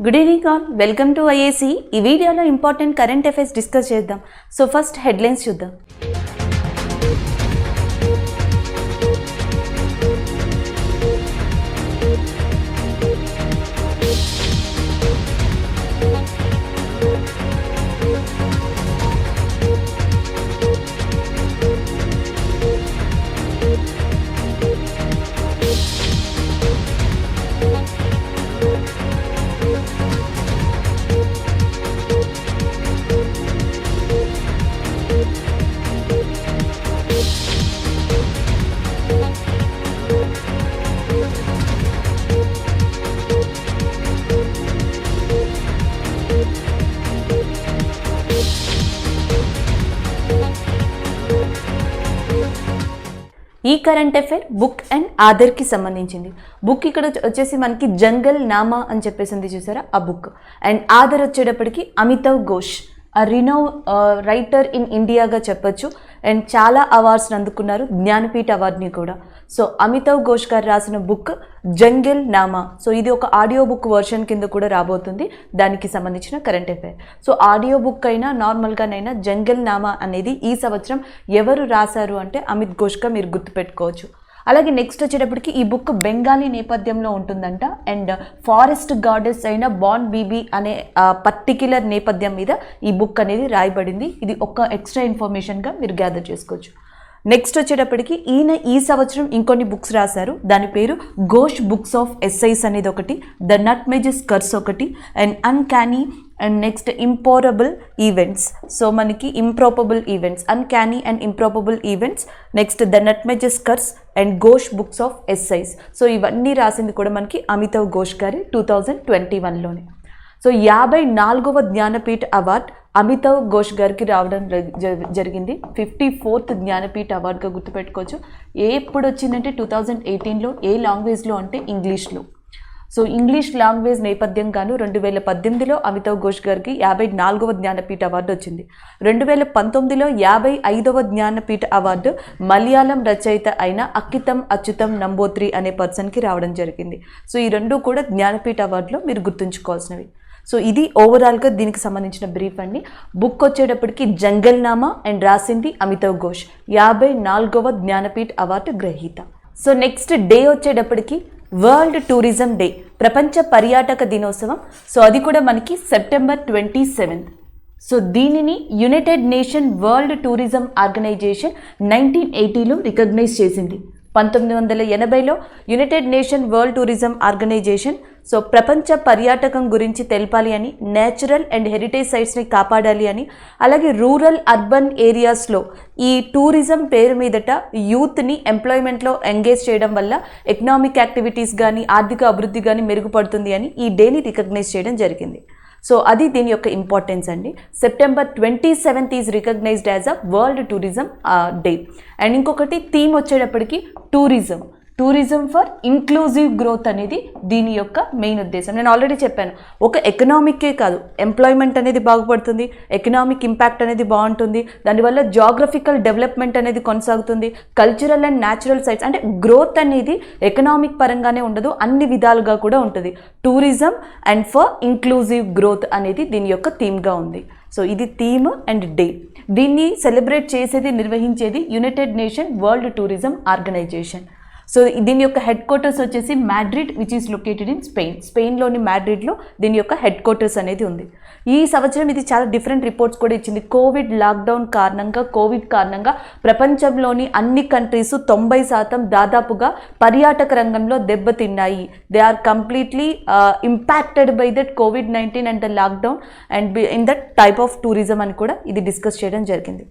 Good evening all, welcome to IAC. ఈ వీడియోలో important current affairs discuss చేద్దాం. So first headlines చూద్దాం. ఈ కరెంట్ అఫైర్ బుక్ అండ్ ఆధార్కి సంబంధించింది. బుక్ ఇక్కడ వచ్చేసి మనకి జంగల్ నామా అని చెప్పేసింది, చూసారా ఆ బుక్. అండ్ ఆధార్ వచ్చేటప్పటికి అమితావ్ ఘోష్, ఆ రినో రైటర్ ఇన్ ఇండియాగా చెప్పొచ్చు. అండ్ చాలా అవార్డ్స్ని అందుకున్నారు, జ్ఞానపీఠ అవార్డ్ని కూడా. సో అమితావ్ ఘోష్ గారు రాసిన బుక్ జంగల్ నామా. సో ఇది ఒక ఆడియో బుక్ వర్షన్ కింద కూడా రాబోతుంది, దానికి సంబంధించిన current affair. So audio book అయినా నార్మల్గానైనా జంగల్ నామా అనేది ఈ సంవత్సరం ఎవరు రాశారు అంటే అమిత్ ఘోష్గా మీరు గుర్తుపెట్టుకోవచ్చు. అలాగే నెక్స్ట్ వచ్చేటప్పటికి ఈ బుక్ బెంగాలీ నేపథ్యంలో ఉంటుందంట. అండ్ ఫారెస్ట్ గార్డెస్ అయిన బాన్ బీబీ అనే పర్టిక్యులర్ నేపథ్యం మీద ఈ బుక్ అనేది రాయబడింది. ఇది ఒక ఎక్స్ట్రా ఇన్ఫర్మేషన్గా మీరు గ్యాదర్ చేసుకోవచ్చు. నెక్స్ట్ వచ్చేటప్పటికి ఈయన ఈ సంవత్సరం ఇంకొన్ని బుక్స్ రాశారు. దాని పేరు ఘోష్ బుక్స్ ఆఫ్ ఎస్ఐస్ అనేది ఒకటి, ద నట్మెజెస్ కర్స్ ఒకటి, and uncanny, and next improbable events. So మనకి improbable events, uncanny and improbable events, next the nutmeg's curse and Ghosh books of ఎస్ఐస్. సో ఇవన్నీ రాసింది కూడా మనకి అమితావ్ ఘోష్ గారి 2021లోనే. సో 54వ జ్ఞానపీఠ అవార్డ్ అమితావ్ ఘోష్ గారికి రావడం జరిగింది. 54th జ్ఞానపీఠ అవార్డుగా గుర్తుపెట్టుకోవచ్చు. ఎప్పుడు వచ్చిందంటే 2018లో. ఏ లాంగ్వేజ్లో అంటే ఇంగ్లీష్లో. సో ఇంగ్లీష్ లాంగ్వేజ్ నేపథ్యం గాను 2018లో అమితావ్ ఘోష్ గారికి 54వ జ్ఞానపీఠ అవార్డు వచ్చింది. 2019లో 55వ జ్ఞానపీఠ అవార్డు మలయాళం రచయిత అయిన అక్కితం అచ్యుతం నంబోత్రి అనే పర్సన్కి రావడం జరిగింది. సో ఈ రెండు కూడా జ్ఞానపీఠ అవార్డులో మీరు గుర్తుంచుకోవాల్సినవి. సో ఇది ఓవరాల్గా దీనికి సంబంధించిన బ్రీఫ్ అండి. బుక్ వచ్చేటప్పటికి జంగల్ నామా అండ్ రాసింది అమితావ్ ఘోష్, 54వ జ్ఞానపీఠ అవార్డు గ్రహీత. సో నెక్స్ట్ డే వచ్చేటప్పటికి వరల్డ్ టూరిజం డే, ప్రపంచ పర్యాటక దినోత్సవం. సో అది కూడా మనకి సెప్టెంబర్ 27. సో దీనిని United Nation World Tourism Organization 1980లో రికగ్నైజ్ చేసింది. 1980లో United Nation World Tourism Organization so ప్రపంచ పర్యాటకం గురించి తెలపాలి అని, నేచురల్ అండ్ హెరిటేజ్ సైట్స్ని కాపాడాలి అని, అలాగే రూరల్ అర్బన్ ఏరియాస్లో ఈ టూరిజం పేరు మీదట యూత్ని ఎంప్లాయ్మెంట్లో ఎంగేజ్ చేయడం వల్ల ఎకనామిక్ యాక్టివిటీస్ కానీ ఆర్థిక అభివృద్ధి కానీ మెరుగుపడుతుంది అని ఈ డేని రికగ్నైజ్ చేయడం జరిగింది. సో అది దీని యొక్క ఇంపార్టెన్స్ అండి. September 27 is recognized as a world tourism day. And ఇంకొకటి థీమ్ వచ్చేటప్పటికి టూరిజం ఫర్ ఇంక్లూజివ్ గ్రోత్ అనేది దీని యొక్క మెయిన్ ఉద్దేశం. నేను ఆల్రెడీ చెప్పాను, ఒక ఎకనామిక్కే కాదు, ఎంప్లాయ్మెంట్ అనేది బాగుపడుతుంది, ఎకనామిక్ ఇంపాక్ట్ అనేది బాగుంటుంది, దానివల్ల జాగ్రఫికల్ డెవలప్మెంట్ అనేది కొనసాగుతుంది, కల్చరల్ అండ్ న్యాచురల్ సైట్స్ అంటే గ్రోత్ అనేది ఎకనామిక్ పరంగానే ఉండదు, అన్ని విధాలుగా కూడా ఉంటుంది. Tourism and for inclusive growth అనేది దీని యొక్క థీమ్గా ఉంది. సో ఇది థీమ్ అండ్ డే. దీన్ని సెలబ్రేట్ చేసేది, నిర్వహించేది United Nation World Tourism Organization. So దీని యొక్క హెడ్ క్వార్టర్స్ వచ్చేసి Madrid, which is located in స్పెయిన్లోని మాడ్రిడ్లో దీని యొక్క హెడ్ క్వార్టర్స్ అనేది ఉంది. ఈ సంవత్సరం ఇది చాలా డిఫరెంట్ రిపోర్ట్స్ కూడా ఇచ్చింది. కోవిడ్ కారణంగా ప్రపంచంలోని అన్ని కంట్రీస్ 90% దాదాపుగా పర్యాటక రంగంలో దెబ్బతిన్నాయి. They are completely impacted by that COVID-19 and the lockdown and in that type of tourism అని కూడా ఇది డిస్కస్ చేయడం జరిగింది.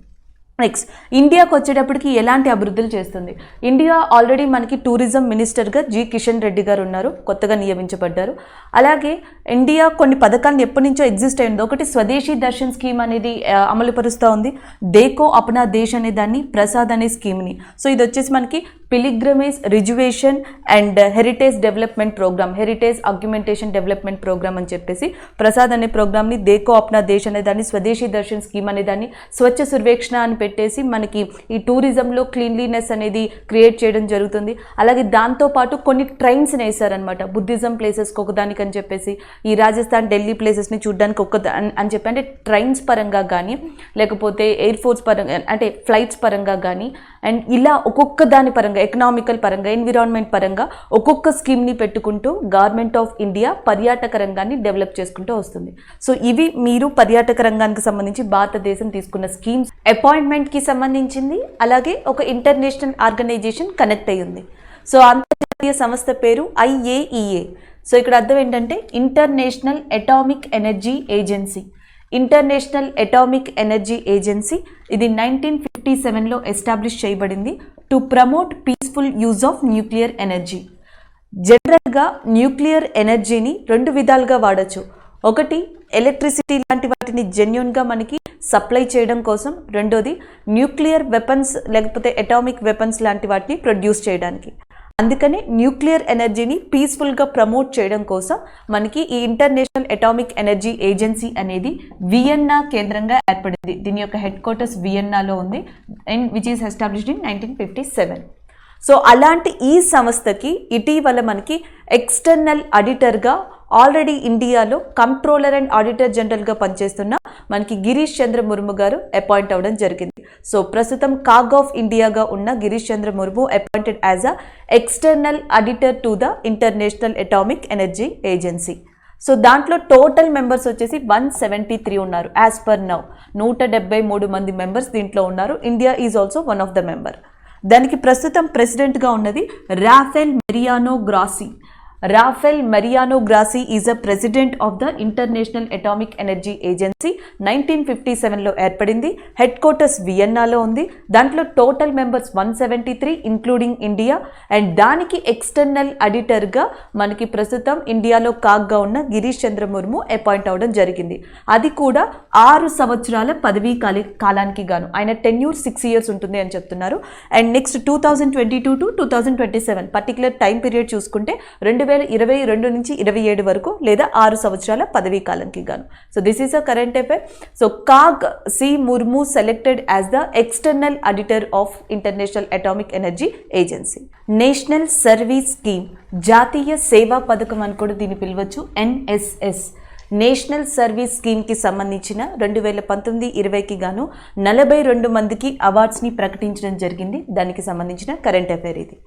నెక్స్ట్ ఇండియాకు వచ్చేటప్పటికి ఎలాంటి అభివృద్ధులు చేస్తుంది. ఇండియా ఆల్రెడీ మనకి టూరిజం మినిస్టర్గా జి కిషన్ రెడ్డి గారు ఉన్నారు, కొత్తగా నియమించబడ్డారు. అలాగే ఇండియా కొన్ని పథకాలను ఎప్పటి నుంచో ఎగ్జిస్ట్ అయింది. ఒకటి స్వదేశీ దర్శన్ స్కీమ్ అనేది అమలు పరుస్తూ ఉంది. దేకో అప్నా దేశ్ అనే దాన్ని, ప్రసాద్ అనే స్కీమ్ని. సో ఇది వచ్చేసి మనకి pilgrimage rejuvenation and heritage development programme, heritage augmentation development programme అని చెప్పేసి ప్రసాద్ అనే ప్రోగ్రామ్ని, దేకో అప్నా దేశ్ అనే దాన్ని, స్వదేశీ దర్శన్ స్కీమ్ అనే దాన్ని, స్వచ్ఛ సర్వేక్షణ అని పెట్టేసి మనకి ఈ టూరిజంలో క్లీన్లీనెస్ అనేది క్రియేట్ చేయడం జరుగుతుంది. అలాగే దాంతోపాటు కొన్ని ట్రైన్స్ని వేసారనమాట, బుద్ధిజం ప్లేసెస్కి ఒకదానికి అని చెప్పేసి, ఈ రాజస్థాన్ ఢిల్లీ ప్లేసెస్ని చూడడానికి అని చెప్పి, అంటే ట్రైన్స్ పరంగా కానీ లేకపోతే ఎయిర్ ఫోర్స్ పరంగా అంటే ఫ్లైట్స్ పరంగా కానీ, అండ్ ఇలా ఒక్కొక్క దాని పరంగా ఎకనామికల్ పరంగా ఎన్విరాన్మెంట్ పరంగా ఒక్కొక్క స్కీమ్ని పెట్టుకుంటూ గవర్నమెంట్ ఆఫ్ ఇండియా పర్యాటక రంగాన్ని డెవలప్ చేసుకుంటూ వస్తుంది. సో ఇవి మీరు పర్యాటక రంగానికి సంబంధించి భారతదేశం తీసుకున్న స్కీమ్స్. అపాయింట్మెంట్కి సంబంధించింది, అలాగే ఒక ఇంటర్నేషనల్ ఆర్గనైజేషన్ కనెక్ట్ అయ్యి ఉంది. సో అంతర్జాతీయ సంస్థ పేరు IAEA. సో ఇక్కడ అర్థం ఏంటంటే international atomic energy agency. International atomic energy agency ఇది 1957లో ఎస్టాబ్లిష్ చేయబడింది to promote peaceful use of nuclear energy. జనరల్గా న్యూక్లియర్ ఎనర్జీని 2 విధాలుగా వాడచ్చు. ఒకటి ఎలక్ట్రిసిటీ లాంటి వాటిని జెన్యూన్గా మనకి సప్లై చేయడం కోసం, రెండోది న్యూక్లియర్ వెపన్స్ లేకపోతే అటామిక్ వెపన్స్ లాంటి వాటిని ప్రొడ్యూస్ చేయడానికి. అందుకనే న్యూక్లియర్ ఎనర్జీని పీస్ఫుల్గా ప్రమోట్ చేయడం కోసం మనకి ఈ ఇంటర్నేషనల్ అటామిక్ ఎనర్జీ ఏజెన్సీ అనేది వియన్నా కేంద్రంగా ఏర్పడింది. దీని యొక్క హెడ్ క్వార్టర్స్ వియన్నాలో ఉంది, and which is established in 1957. So అలాంటి ఈ సంస్థకి ఇటీవల మనకి ఎక్స్టర్నల్ ఆడిటర్గా ఆల్రెడీ ఇండియాలో కంట్రోలర్ అండ్ ఆడిటర్ జనరల్గా పనిచేస్తున్న మనకి గిరీష్ చంద్ర ముర్ము గారు అపాయింట్ అవ్వడం జరిగింది. సో ప్రస్తుతం కాగ్ ఆఫ్ ఇండియాగా ఉన్న Girish Chandra Murmu appointed as a external auditor to the international atomic energy agency. So దాంట్లో టోటల్ మెంబర్స్ వచ్చేసి 173 ఉన్నారు. యాజ్ పర్ నౌ 173 మంది మెంబర్స్ దీంట్లో ఉన్నారు. India is also one of the member. దానికి ప్రస్తుతం ప్రెసిడెంట్గా ఉన్నది Rafael Mariano Grossi. Rafael Mariano Grossi is a president of the international atomic energy agency. 1957లో ఏర్పడింది. హెడ్ క్వార్టర్స్ వియన్నాలో ఉంది. దాంట్లో total members 173 including India. And దానికి ఎక్స్టర్నల్ ఆడిటర్గా మనకి ప్రస్తుతం ఇండియాలో కాగ్గా ఉన్న గిరీష్ చంద్ర ముర్ము అపాయింట్ అవ్వడం జరిగింది. అది కూడా 6 సంవత్సరాల పదవీ కాలానికి గాను. ఆయన టెన్యూర్ 6 years ఉంటుంది అని చెప్తున్నారు. And next 2022 to 2027 particular time period చూసుకుంటే 2022 నుంచి 27 వరకు లేదా 6 సంవత్సరాల పదవీ కాలంకి గాను. So this is a current affair. So CAG C Murmu selected as the external auditor of International atomic energy Agency. National service Scheme, జాతీయ సేవా పథకం అని కూడా దీన్ని పిలవచ్చు, NSS. నేషనల్ సర్వీస్ స్కీమ్కి సంబంధించిన 2019-20కి గాను 42 మందికి అవార్డ్స్ని ప్రకటించడం జరిగింది. దానికి సంబంధించిన కరెంట్ అఫైర్ ఇది.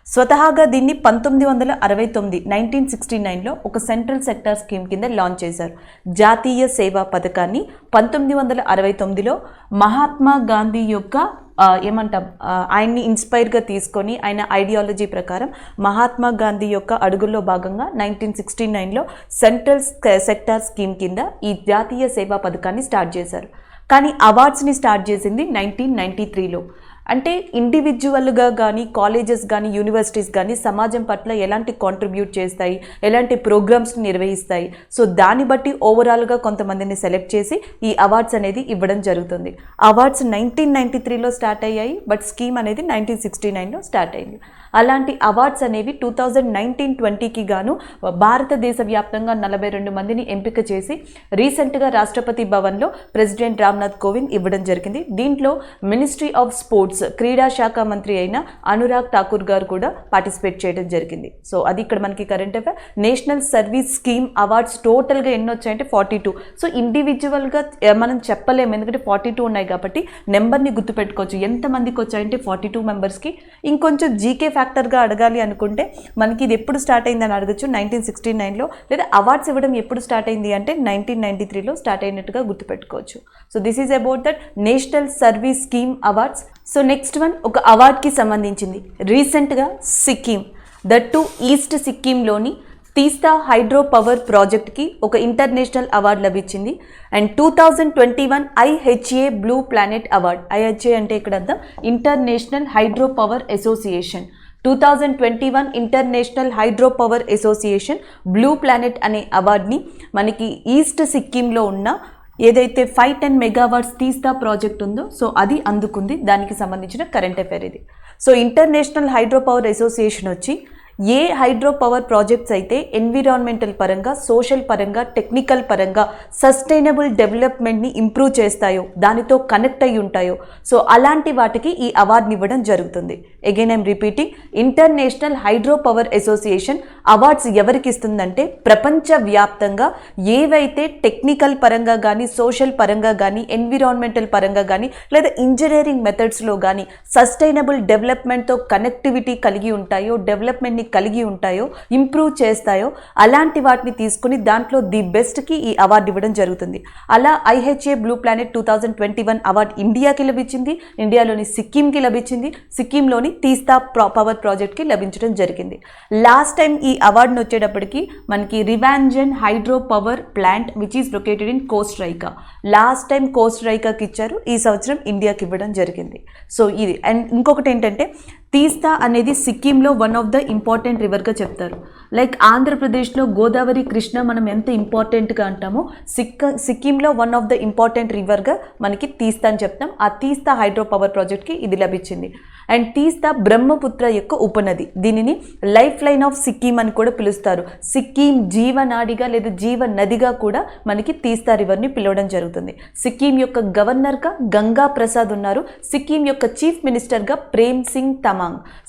స్వతహాగా దీన్ని 1969లో ఒక సెంట్రల్ సెక్టార్ స్కీమ్ కింద లాంచ్ చేశారు. జాతీయ సేవా పథకాన్ని 1969లో మహాత్మా గాంధీ యొక్క ఆయన్ని ఇన్స్పైర్గా తీసుకొని ఆయన ఐడియాలజీ ప్రకారం మహాత్మా గాంధీ యొక్క అడుగుల్లో భాగంగా 1969లో సెంట్రల్ సెక్టార్ స్కీమ్ కింద ఈ జాతీయ సేవా పథకాన్ని స్టార్ట్ చేశారు. కానీ అవార్డ్స్ని స్టార్ట్ చేసింది 1993లో. అంటే ఇండివిజువల్గా కానీ కాలేజెస్ కానీ యూనివర్సిటీస్ కానీ సమాజం పట్ల ఎలాంటి కాంట్రిబ్యూట్ చేస్తాయి, ఎలాంటి ప్రోగ్రామ్స్ని నిర్వహిస్తాయి, సో దాన్ని బట్టి ఓవరాల్గా కొంతమందిని సెలెక్ట్ చేసి ఈ అవార్డ్స్ అనేది ఇవ్వడం జరుగుతుంది. అవార్డ్స్ 1993లో స్టార్ట్ అయ్యాయి, బట్ స్కీమ్ అనేది 1969లో స్టార్ట్ అయింది. అలాంటి అవార్డ్స్ అనేవి 2019-20కి గాను భారతదేశ వ్యాప్తంగా 42 మందిని ఎంపిక చేసి రీసెంట్గా రాష్ట్రపతి భవన్లో ప్రెసిడెంట్ రామ్నాథ్ కోవింద్ ఇవ్వడం జరిగింది. దీంట్లో మినిస్ట్రీ ఆఫ్ స్పోర్ట్స్ క్రీడా శాఖ మంత్రి అయిన అనురాగ్ ఠాకూర్ గారు కూడా పార్టిసిపేట్ చేయడం జరిగింది. సో అది ఇక్కడ మనకి current affair. National service scheme awards టోటల్గా ఎన్ని వచ్చాయంటే 42. సో ఇండివిజువల్గా మనం చెప్పలేము, ఎందుకంటే 42 ఉన్నాయి కాబట్టి నెంబర్ని గుర్తుపెట్టుకోవచ్చు. ఎంతమందికి వచ్చాయంటే 42 మెంబర్స్కి. ఇంకొంచెం జీకే ఫ్యాక్టర్గా అడగాలి అనుకుంటే మనకి ఇది ఎప్పుడు స్టార్ట్ అయిందని అడగచ్చు, 1969లో. లేదా అవార్డ్స్ ఇవ్వడం ఎప్పుడు స్టార్ట్ అయింది అంటే 1993లో స్టార్ట్ అయినట్టుగా గుర్తుపెట్టుకోవచ్చు. So this is about that national service scheme awards. So next one ఒక అవార్డ్కి సంబంధించింది. రీసెంట్గా సిక్కిం, దట్ టు ఈస్ట్ సిక్కింలోని తీస్తా హైడ్రో పవర్ ప్రాజెక్ట్కి ఒక ఇంటర్నేషనల్ అవార్డు లభించింది. And 2021 IHA blue planet award. IHA అంటే ఇక్కడ అర్థం international hydro power association. 2021 international hydro power association blue planet అనే అవార్డ్ని మనకి ఈస్ట్ సిక్కింలో ఉన్న ఏదైతే 510 మెగావాట్స్ తీస్తా ప్రాజెక్ట్ ఉందో సో అది అందుకుంది. దానికి సంబంధించిన కరెంట్ అఫైర్ ఇది. So international hydro power association వచ్చి ఏ హైడ్రో పవర్ ప్రాజెక్ట్స్ అయితే ఎన్విరాన్మెంటల్ పరంగా, సోషల్ పరంగా, టెక్నికల్ పరంగా సస్టైనబుల్ డెవలప్మెంట్ని ఇంప్రూవ్ చేస్తాయో, దానితో కనెక్ట్ అయి ఉంటాయో, సో అలాంటి వాటికి ఈ అవార్డుని ఇవ్వడం జరుగుతుంది. Again I'm repeating, international hydro power association awards ఎవరికి ఇస్తుందంటే ప్రపంచవ్యాప్తంగా ఏవైతే టెక్నికల్ పరంగా కానీ, సోషల్ పరంగా కానీ, ఎన్విరాన్మెంటల్ పరంగా కానీ, లేదా ఇంజనీరింగ్ మెథడ్స్లో కానీ సస్టైనబుల్ డెవలప్మెంట్తో కనెక్టివిటీ కలిగి ఉంటాయో, డెవలప్మెంట్ని కలిగి ఉంటాయో, ఇంప్రూవ్ చేస్తాయో అలాంటి వాటిని తీసుకుని దాంట్లో ది బెస్ట్కి ఈ అవార్డు ఇవ్వడం జరుగుతుంది. అలా IHA బ్లూ ప్లానెట్ 2021 అవార్డు ఇండియాకి లభించింది, ఇండియాలోని సిక్కింకి లభించింది, సిక్కింలోని తీస్తా పవర్ ప్రాజెక్ట్కి లభించడం జరిగింది. లాస్ట్ టైం ఈ అవార్డును వచ్చేటప్పటికి మనకి Reventazon hydro power plant which is located in Costa Rica, last time కోస్టరైకాకి ఇచ్చారు, ఈ సంవత్సరం ఇండియాకి ఇవ్వడం జరిగింది. సో ఇది. అండ్ ఇంకొకటి ఏంటంటే తీస్తా అనేది సిక్కింలో వన్ ఆఫ్ ద ఇంపార్టెంట్ రివర్గా చెప్తారు. లైక్ ఆంధ్రప్రదేశ్లో గోదావరి, కృష్ణ మనం ఎంత ఇంపార్టెంట్గా అంటామో సిక్కింలో వన్ ఆఫ్ ద ఇంపార్టెంట్ రివర్గా మనకి తీస్తా అని చెప్తాం. ఆ తీస్తా హైడ్రో పవర్ ప్రాజెక్ట్కి ఇది లభించింది. అండ్ తీస్తా బ్రహ్మపుత్ర యొక్క ఉపనది, దీనిని లైఫ్ లైన్ ఆఫ్ సిక్కిం అని కూడా పిలుస్తారు. సిక్కిం జీవనాడిగా లేదా జీవ నదిగా కూడా మనకి తీస్తా రివర్ని పిలవడం జరుగుతుంది. సిక్కిం యొక్క గవర్నర్గా గంగా ప్రసాద్ ఉన్నారు, సిక్కిం యొక్క చీఫ్ మినిస్టర్గా ప్రేమ్ సింగ్ తమాంగ్.